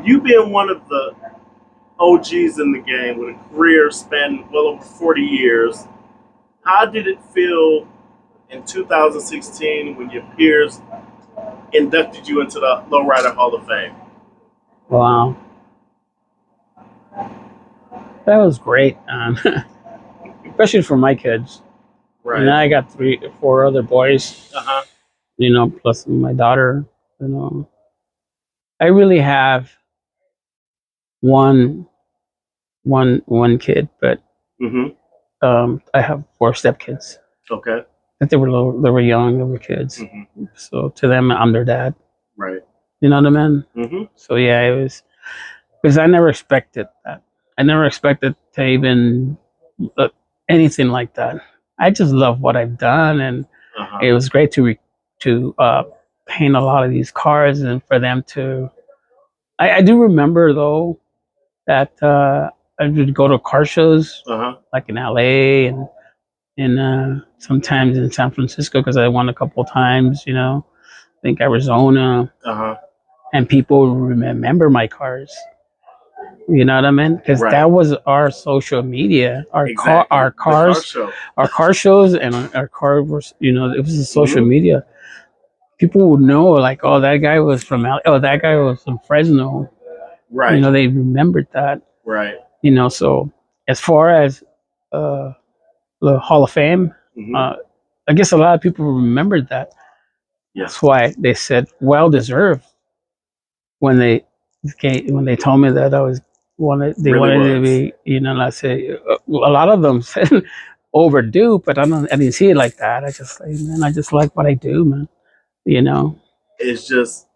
You being one of the OGs in the game with a career spanning well over 40 years, how did it feel in 2016 when your peers inducted you into the Lowrider Hall of Fame? Wow. That was great, especially for my kids. Right. And I got 3 or 4 other boys, Uh-huh. plus my daughter. I really have one kid, but I have 4 stepkids. Okay. They were young, they were kids. So to them, I'm their dad. Right. You know what I mean? So yeah, it was because I never expected that. I never expected to even anything like that. I just love what I've done, and it was great to paint a lot of these cars, and for them to. I do remember though that I would go to car shows like in LA and sometimes in San Francisco because I won a couple of times. I think Arizona, and people remember my cars. You know what I mean? Because that was our social media, our car shows, and our car was, it was the social media. People would know, like, oh, that guy was from that guy was from Fresno. Right. They remembered that. Right. So as far as the Hall of Fame, I guess a lot of people remembered that. Yes. That's why they said well deserved when they told me that I was wanted to be, and I say a lot of them said overdue, but I didn't see it like that. I just say, man, I just like what I do, man. It's just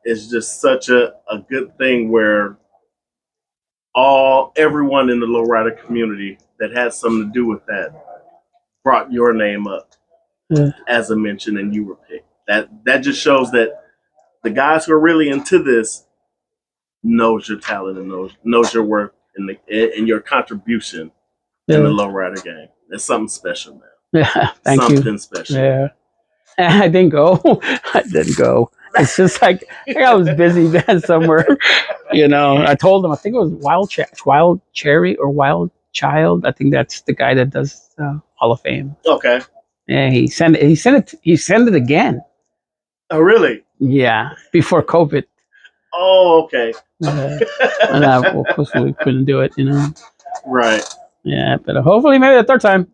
such a good thing where everyone in the lowrider community that has something to do with that brought your name up as a mention, and you were picked. That just shows that the guys who are really into this knows your talent and knows your worth and your contribution in the lowrider game. That's something special, man. Yeah, thank you. Something special. Yeah, I didn't go. It's just like I was busy then somewhere. I told them I think it was Wild Cherry or Wild Child. I think that's the guy that does Hall of Fame. Okay. Yeah, he sent it again. Oh, really? Yeah, before COVID. Oh, okay. And of course we couldn't do it, Right. Yeah, but hopefully maybe the third time.